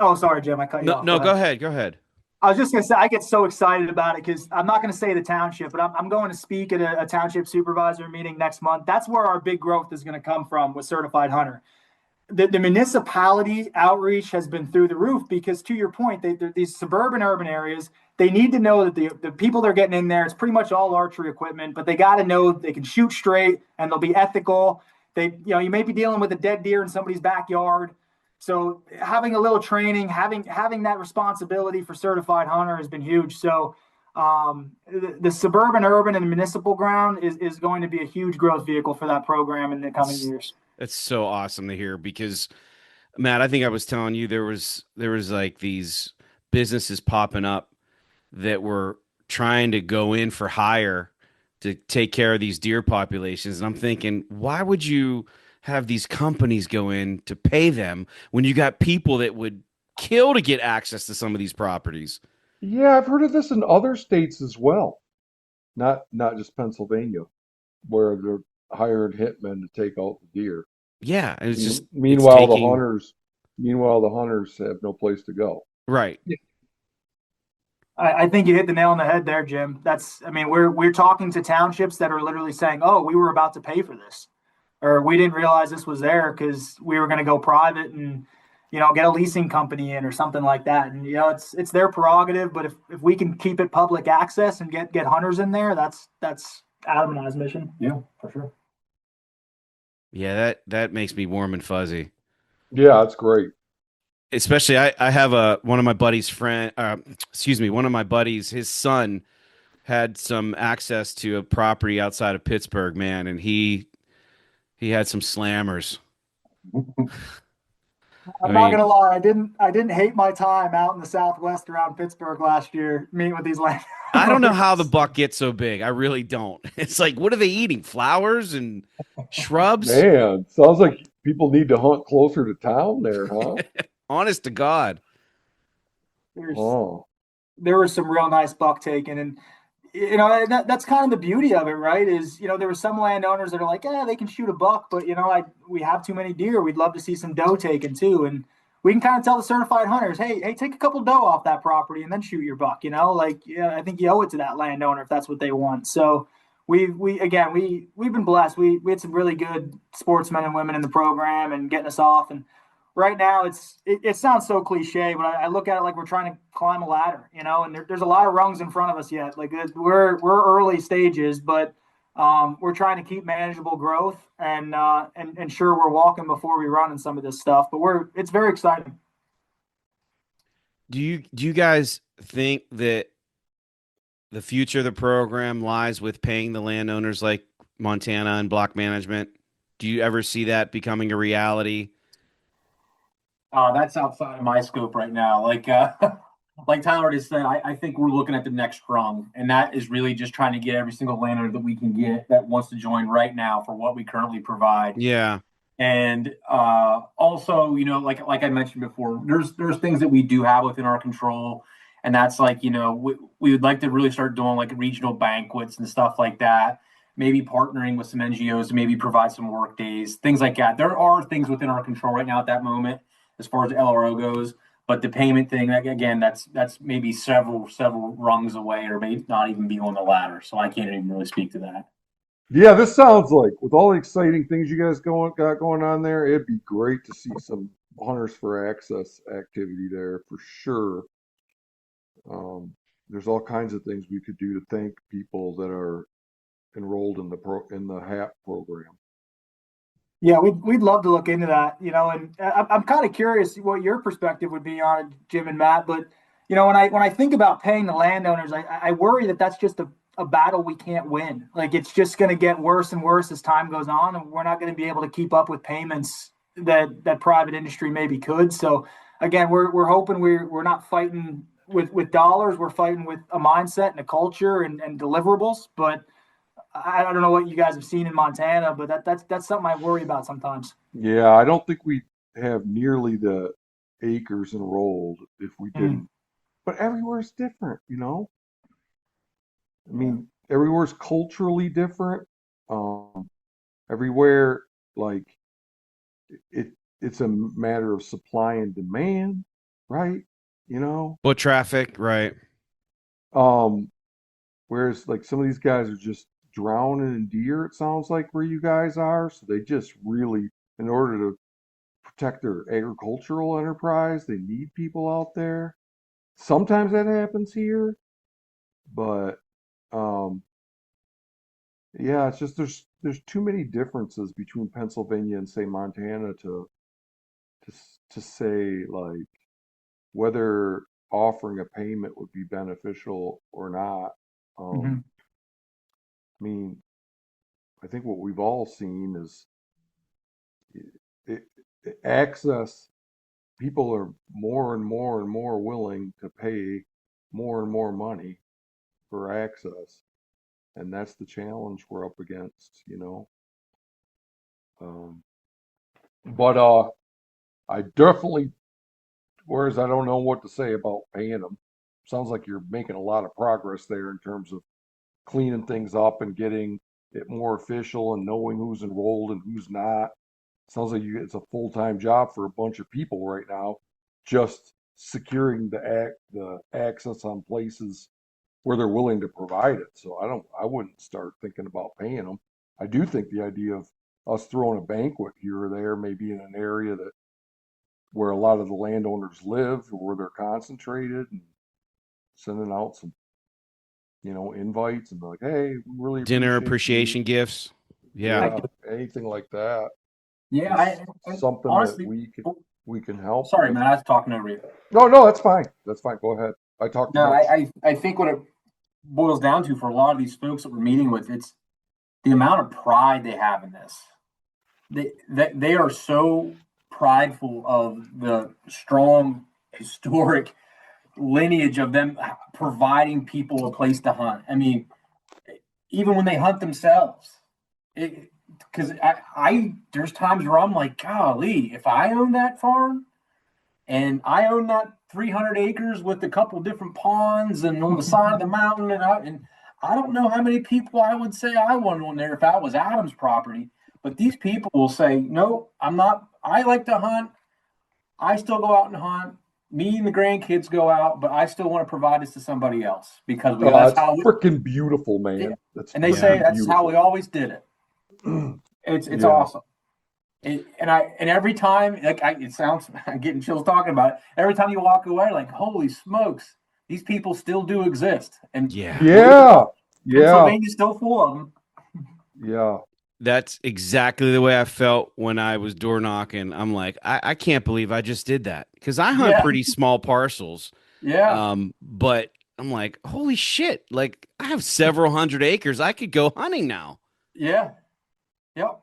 oh, sorry, Jim, I cut you off. No, go ahead. I was just going to say, I get so excited about it because I'm not going to say the township, but I'm going to speak at a township supervisor meeting next month. That's where our big growth is going to come from with Certified Hunter. The municipality outreach has been through the roof because, to your point, these suburban urban areas, they need to know that the people they're getting in there, it's pretty much all archery equipment, but they got to know they can shoot straight and they'll be ethical. You may be dealing with a dead deer in somebody's backyard. So having a little training, having that responsibility for Certified Hunter has been huge. So the suburban, urban, and municipal ground is going to be a huge growth vehicle for that program in the coming years. That's so awesome to hear because, Matt, I think I was telling you there was like these businesses popping up that were trying to go in for hire to take care of these deer populations. And I'm thinking, why would you have these companies go in to pay them when you got people that would kill to get access to some of these properties. Yeah, I've heard of this in other states as well. Not just Pennsylvania, where they're hiring hitmen to take out the deer. Yeah, and it's just it's Meanwhile, taking the hunters have no place to go. right. I think you hit the nail on the head there, Jim. I mean, we're talking to townships that are literally saying, "Oh, we were about to pay for this, or we didn't realize this was there because we were going to go private and, get a leasing company in or something like that." And it's their prerogative, but if we can keep it public access and get hunters in there, that's Adam and I's mission. Yeah, for sure. Yeah, that makes me warm and fuzzy. Yeah, that's great. Especially I have one of my buddy's one of my buddies, his son had some access to a property outside of Pittsburgh, man, and he had some slammers. I'm not gonna lie, I didn't hate my time out in the Southwest around Pittsburgh last year, meeting with these landowners. I don't know how the buck gets so big. I really don't. It's like, what are they eating? Flowers and shrubs? Man, sounds like people need to hunt closer to town there, huh? Honest to God. Oh, There was some real nice buck taken, and that's kind of the beauty of it, right? Is there were some landowners that are like, yeah, they can shoot a buck, but we have too many deer. We'd love to see some doe taken too, and we can kind of tell the certified hunters, hey, take a couple doe off that property and then shoot your buck. I think you owe it to that landowner if that's what they want. So we've been blessed. We had some really good sportsmen and women in the program and getting us off. And right now it sounds so cliche, but I look at it like we're trying to climb a ladder, and there's a lot of rungs in front of us yet. Like we're early stages, but we're trying to keep manageable growth and ensure we're walking before we run in some of this stuff. But it's very exciting. Do you guys think that the future of the program lies with paying the landowners like Montana and block management? Do you ever see that becoming a reality? That's outside of my scope right now. Like Tyler just said, I think we're looking at the next rung, and that is really just trying to get every single landowner that we can get that wants to join right now for what we currently provide. Yeah. And also, like I mentioned before, there's things that we do have within our control, and that's like, we would like to really start doing like regional banquets and stuff like that. Maybe partnering with some NGOs to maybe provide some work days, things like that. There are things within our control right now at that moment as far as LRO goes. But the payment thing, again, that's maybe several rungs away, or maybe not even be on the ladder. So I can't even really speak to that. yeah, this sounds like with all the exciting things you guys got going on there, it'd be great to see some Hunters for Access activity there for sure. There's all kinds of things we could do to thank people that are enrolled in the HAP program. Yeah, we'd love to look into that, and I'm kind of curious what your perspective would be on it, Jim and Matt. But when I think about paying the landowners, I worry that that's just a battle we can't win. Like it's just going to get worse and worse as time goes on, and we're not going to be able to keep up with payments that private industry maybe could. So again, we're hoping we're not fighting with dollars. We're fighting with a mindset and a culture and deliverables. But I don't know what you guys have seen in Montana, but that's something I worry about sometimes. Yeah, I don't think we have nearly the acres enrolled if we didn't. But everywhere's different, I mean, everywhere's culturally different. Everywhere, like it's a matter of supply and demand, right? Foot traffic, right? Whereas like some of these guys are just drowning in deer, it sounds like where you guys are. So they just really, in order to protect their agricultural enterprise, they need people out there. Sometimes that happens here, but yeah, it's just there's too many differences between Pennsylvania and say Montana to say like whether offering a payment would be beneficial or not. I mean, I think what we've all seen is access. People are more and more and more willing to pay more and more money for access, and that's the challenge we're up against, But I definitely whereas I don't know what to say about paying them. Sounds like you're making a lot of progress there in terms of cleaning things up and getting it more official and knowing who's enrolled and who's not. Sounds like it's a full-time job for a bunch of people right now, just securing the access on places where they're willing to provide it. So I wouldn't start thinking about paying them. I do think the idea of us throwing a banquet here or there, maybe in an area that where a lot of the landowners live, or where they're concentrated, and sending out some, invites and be like, hey, we really Dinner appreciate appreciation you. gifts. Yeah. Anything like that. Yeah, It's something honestly, that we can help sorry, with. man, I was talking over you. No, that's fine. That's fine. Go ahead. I talked too No, much. I think what it boils down to for a lot of these folks that we're meeting with, it's the amount of pride they have in this. They are so prideful of the strong historic lineage of them providing people a place to hunt. I mean, even when they hunt themselves, because I there's times where I'm like, golly, if I own that farm and I own that 300 acres with a couple different ponds and on the side of the mountain, and I don't know how many people I would say I want on there if that was Adam's property. But these people will say, no, I'm not. I like to hunt. I still go out and hunt. Me and the grandkids go out, but I still want to provide this to somebody else because that's It's how freaking beautiful, man. That's and they say freaking that's how we beautiful. always did it. It's Yeah. awesome. And every time, it sounds, I'm getting chills talking about it. Every time you walk away, like, holy smokes, these people still do exist. And Yeah. Pennsylvania's still full of them. Yeah. That's exactly the way I felt when I was door knocking. I'm like, I can't believe I just did that, because I hunt pretty small parcels. Yeah. But I'm like, holy shit! Like, I have several hundred acres. I could go hunting now. Yeah. Yep.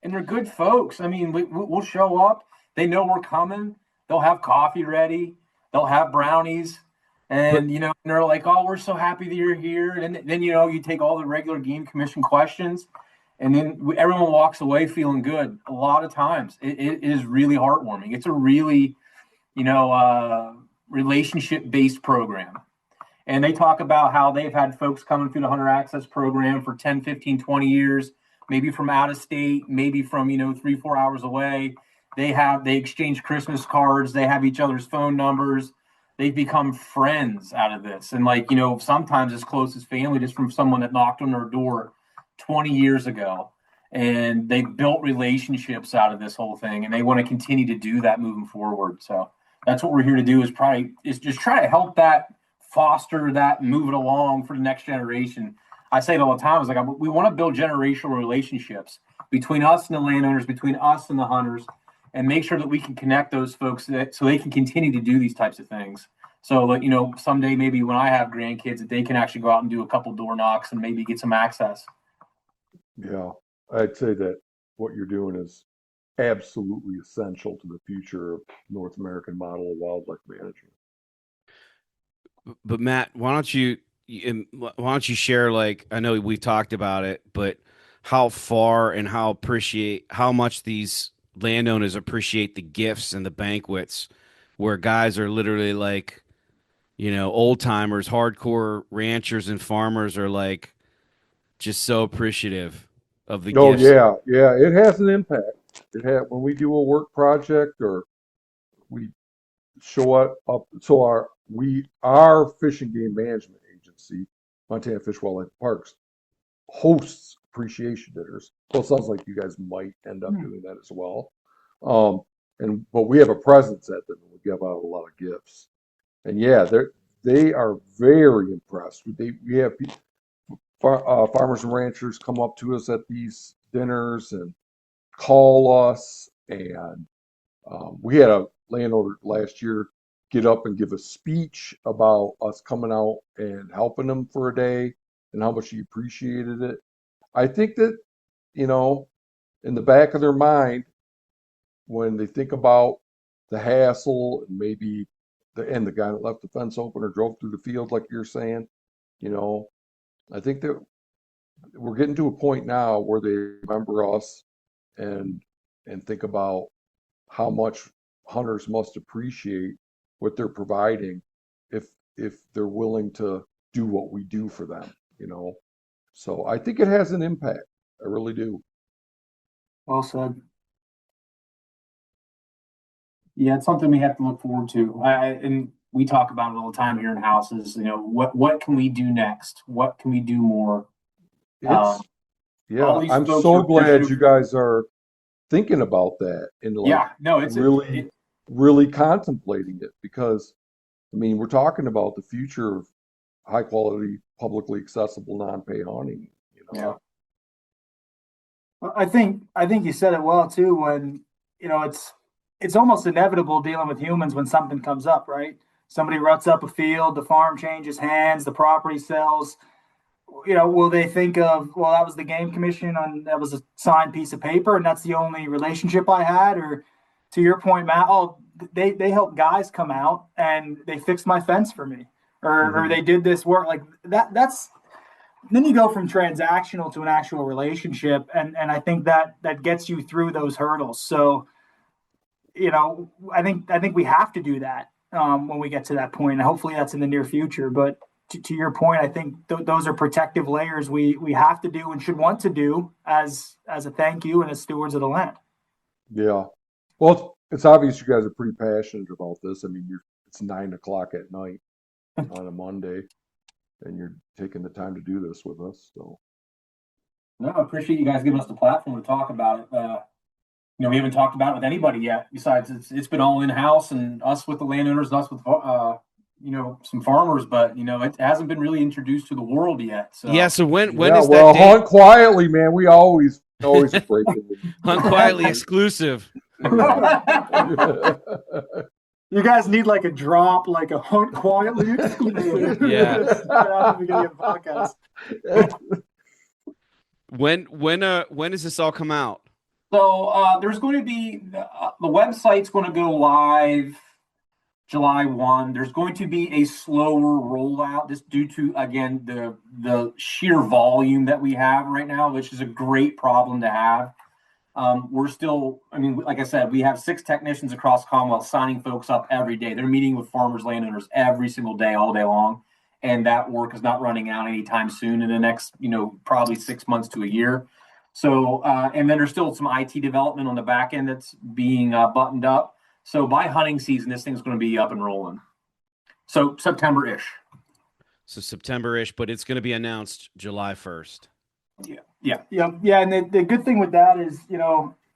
And they're good folks. I mean, we'll show up. They know we're coming. They'll have coffee ready. They'll have brownies. And, and they're like, oh, we're so happy that you're here. And then, you take all the regular game commission questions, and then everyone walks away feeling good. A lot of times it is really heartwarming. It's a really, relationship-based program. And they talk about how they've had folks coming through the Hunter Access program for 10, 15, 20 years, maybe from out of state, maybe from, 3-4 hours away. They exchange Christmas cards. They have each other's phone numbers. They've become friends out of this. And sometimes as close as family, just from someone that knocked on their door 20 years ago. And they built relationships out of this whole thing. And they want to continue to do that moving forward. So that's what we're here to do, is just try to help that, foster that, move it along for the next generation. I say it all the time. It's like, we want to build generational relationships between us and the landowners, between us and the hunters, and make sure that we can connect those folks so they can continue to do these types of things. So, someday maybe when I have grandkids, that they can actually go out and do a couple door knocks and maybe get some access. Yeah. I'd say that what you're doing is absolutely essential to the future of North American model of wildlife management. But Matt, why don't you share, like, I know we've talked about it, but how far and how much these landowners appreciate the gifts and the banquets, where guys are literally like, old timers, hardcore ranchers and farmers are like just so appreciative of the Oh gifts. yeah, yeah. It has an impact. When we do a work project or we show up. So our fish and game management agency, Montana Fish Wildlife Parks, hosts appreciation dinners. Well, it sounds like you guys might end up doing that as well. But we have a presence at them, and we give out a lot of gifts. And yeah, they are very impressed. We have farmers and ranchers come up to us at these dinners and call us. And we had a landowner last year get up and give a speech about us coming out and helping them for a day and how much he appreciated it. I think that, in the back of their mind, when they think about the hassle and maybe the guy that left the fence open or drove through the field, like you're saying, I think that we're getting to a point now where they remember us and think about how much hunters must appreciate what they're providing if they're willing to do what we do for them, you know. So I think it has an impact. I really do. Well said. Yeah, it's something we have to look forward to. And we talk about it all the time here in houses. You know, what can we do next? What can we do more? It's yeah, all these I'm folks so are glad pushing- you guys are thinking about that and like Yeah, no, it's really contemplating it, because I mean, we're talking about the future of high quality, publicly accessible, non-pay hunting, you know. Well, I think you said it well too. When it's almost inevitable dealing with humans when something comes up, right? Somebody ruts up a field, the farm changes hands, the property sells. Will they think of, well, that was the game commission on that was a signed piece of paper, and that's the only relationship I had? Or to your point, Matt, oh, they helped guys come out and they fixed my fence for me, or they did this work like that. That's then you go from transactional to an actual relationship, and I think that gets you through those hurdles. So, I think we have to do that when we get to that point, and hopefully that's in the near future. But to your point, I think those are protective layers we have to do and should want to do as a thank you and as stewards of the land. Yeah. Well, it's obvious you guys are pretty passionate about this. I mean, it's 9 o'clock at night on a Monday, and you're taking the time to do this with us. So, no, I appreciate you guys giving us the platform to talk about it. We haven't talked about it with anybody yet. Besides, it's been all in house and us with the landowners, and us with some farmers, but it hasn't been really introduced to the world yet. So Yeah. So when yeah, is well, that date? hunt quietly, man. We always break it. Hunt quietly exclusive. Yeah. You guys need like a drop, like a hunt quietly exclusive. Yeah. At the beginning of the podcast. When does this all come out? So there's going to be the website's going to go live July 1. There's going to be a slower rollout just due to, again, the sheer volume that we have right now, which is a great problem to have. We're still, like I said, we have 6 technicians across Commonwealth signing folks up every day. They're meeting with farmers, landowners every single day, all day long. And that work is not running out anytime soon in the next, probably 6 months to a year. So, and then there's still some IT development on the back end that's being buttoned up. So by hunting season, this thing's going to be up and rolling. So September-ish. So September-ish, but it's going to be announced July 1st. Yeah. And the good thing with that is,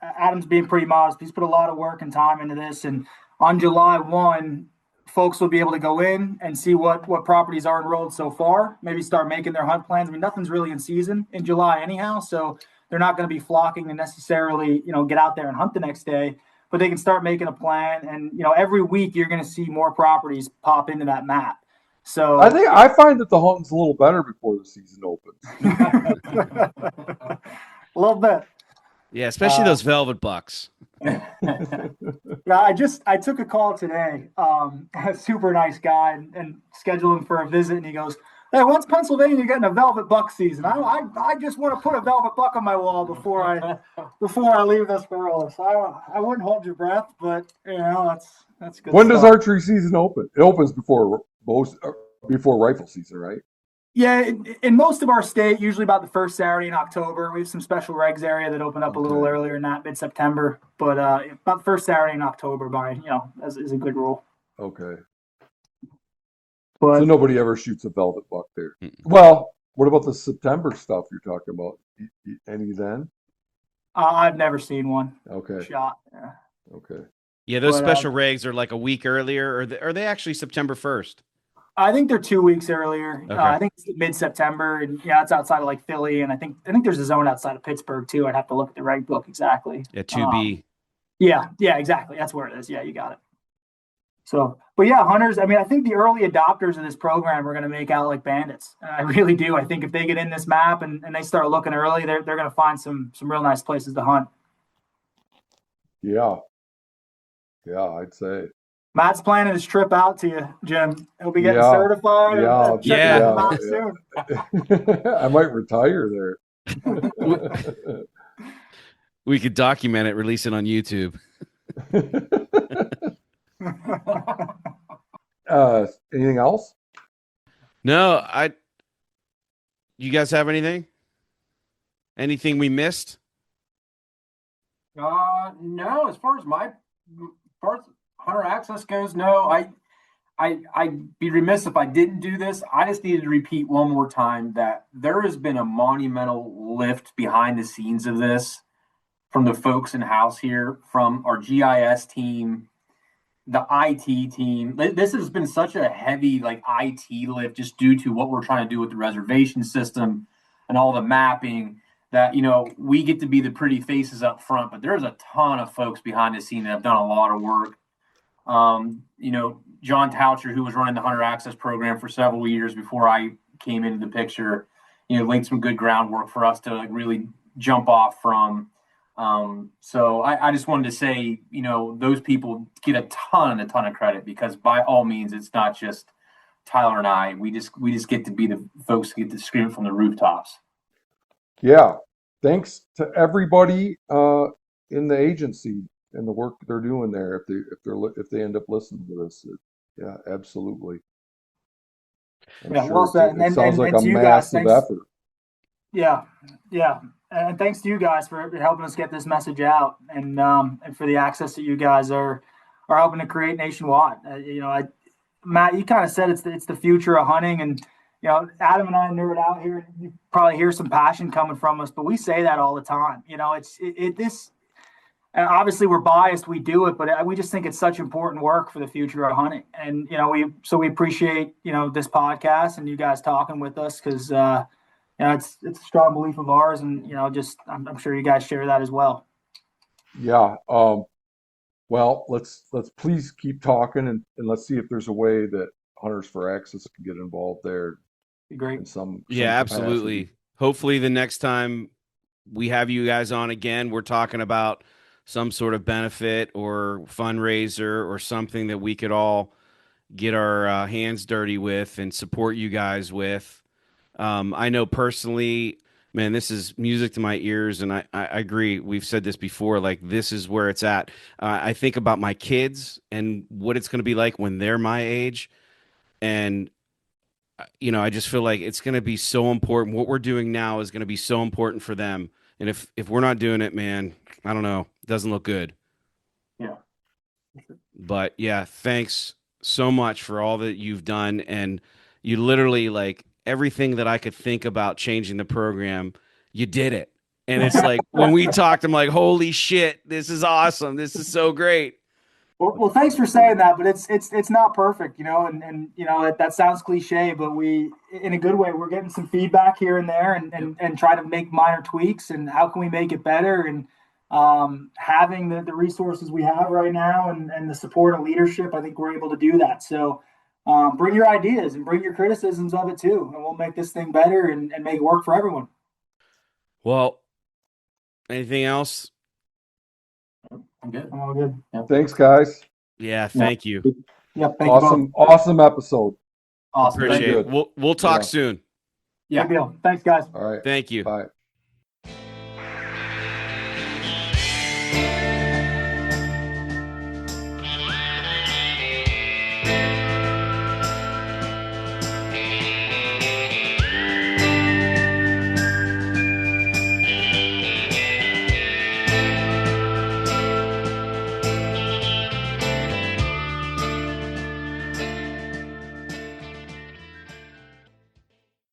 Adam's being pretty modest. He's put a lot of work and time into this. And on July 1, folks will be able to go in and see what properties are enrolled so far, maybe start making their hunt plans. Nothing's really in season in July anyhow, so they're not going to be flocking to necessarily, get out there and hunt the next day, but they can start making a plan. And, every week you're going to see more properties pop into that map. So I find that the hunting's a little better before the season opens. A little bit. Yeah, especially those velvet bucks. Yeah, I took a call today. A super nice guy, and scheduled him for a visit, and he goes, "Hey, when's Pennsylvania getting a velvet buck season? I just want to put a velvet buck on my wall before I leave this world." So I wouldn't hold your breath, but that's good. When does archery season open? It opens before rifle season, right? Yeah, in most of our state, usually about the first Saturday in October. We have some special regs area that open up a little earlier than that, mid-September. But about the first Saturday in October, is a good rule. Okay. But So nobody ever shoots a velvet buck there. Well, what about the September stuff you're talking about? Any then? I've never seen one Okay. shot. Yeah. Okay. Yeah, those But, special regs are like a week earlier, or are they actually September 1st? I think they're 2 weeks earlier. Okay. I think it's mid-September, and it's outside of like Philly, and I think there's a zone outside of Pittsburgh too. I'd have to look at the reg book exactly. Yeah, 2B. Yeah, exactly. That's where it is. Yeah, you got it. So, but yeah, hunters. I think the early adopters of this program are going to make out like bandits. I really do. I think if they get in this map and they start looking early, they're going to find some real nice places to hunt. Yeah. Yeah, I'd say. Matt's planning his trip out to you, Jim. He'll be getting Yeah. certified. Yeah, and checking out the map soon. I might retire there. We could document it, release it on YouTube. Anything else? No, you guys have anything? Anything we missed? No, as far as hunter access goes, no. I'd be remiss if I didn't do this. I just needed to repeat one more time that there has been a monumental lift behind the scenes of this from the folks in house here, from our GIS team, the IT team. This has been such a heavy IT lift just due to what we're trying to do with the reservation system and all the mapping that, we get to be the pretty faces up front, but there's a ton of folks behind the scene that have done a lot of work. John Toucher, who was running the Hunter Access program for several years before I came into the picture, laid some good groundwork for us to really jump off from. So I just wanted to say, those people get a ton of credit, because by all means, it's not just Tyler and I. We just get to be the folks who get to scream it from the rooftops. Yeah. Thanks to everybody in the agency and the work they're doing there. If they end up listening to this, yeah, absolutely. Yeah, well said. It sounds like and a to you guys, massive thanks. effort. Yeah, and thanks to you guys for helping us get this message out, and for the access that you guys are helping to create nationwide. Matt, you kind of said it's the future of hunting, and Adam and I nerd out here. You probably hear some passion coming from us, but we say that all the time. This. And obviously, we're biased. We do it, but we just think it's such important work for the future of hunting. And we appreciate this podcast and you guys talking with us, because it's a strong belief of ours, and I'm sure you guys share that as well. Yeah. Well, let's please keep talking, and let's see if there's a way that Hunters for Access can get involved there. Be great. In some Absolutely. capacity. Hopefully, the next time we have you guys on again, we're talking about some sort of benefit or fundraiser or something that we could all get our hands dirty with and support you guys with. I know personally, man, this is music to my ears, and I agree. We've said this before, this is where it's at. I think about my kids and what it's going to be like when they're my age, and I just feel like it's going to be so important. What we're doing now is going to be so important for them. And if we're not doing it, man, I don't know. It doesn't look good. Yeah. But yeah, thanks so much for all that you've done. And you literally, everything that I could think about changing the program, you did it. And it's when we talked, I'm like, holy shit, this is awesome. This is so great. Well, thanks for saying that, but it's not perfect, and that sounds cliche, but we, in a good way, we're getting some feedback here and there, and try to make minor tweaks, and how can we make it better, and having the resources we have right now, and the support and leadership, I think we're able to do that. So bring your ideas and bring your criticisms of it too, and we'll make this thing better and make it work for everyone. Well, anything else? I'm good. I'm all good. Yep. Thanks, guys. Yeah, thank you. Yep. Thank you both. Awesome episode. Awesome. Appreciate Very it. good. We'll talk Yeah. soon. Yeah. Good deal. Thanks, guys. All right. Thank you. Bye.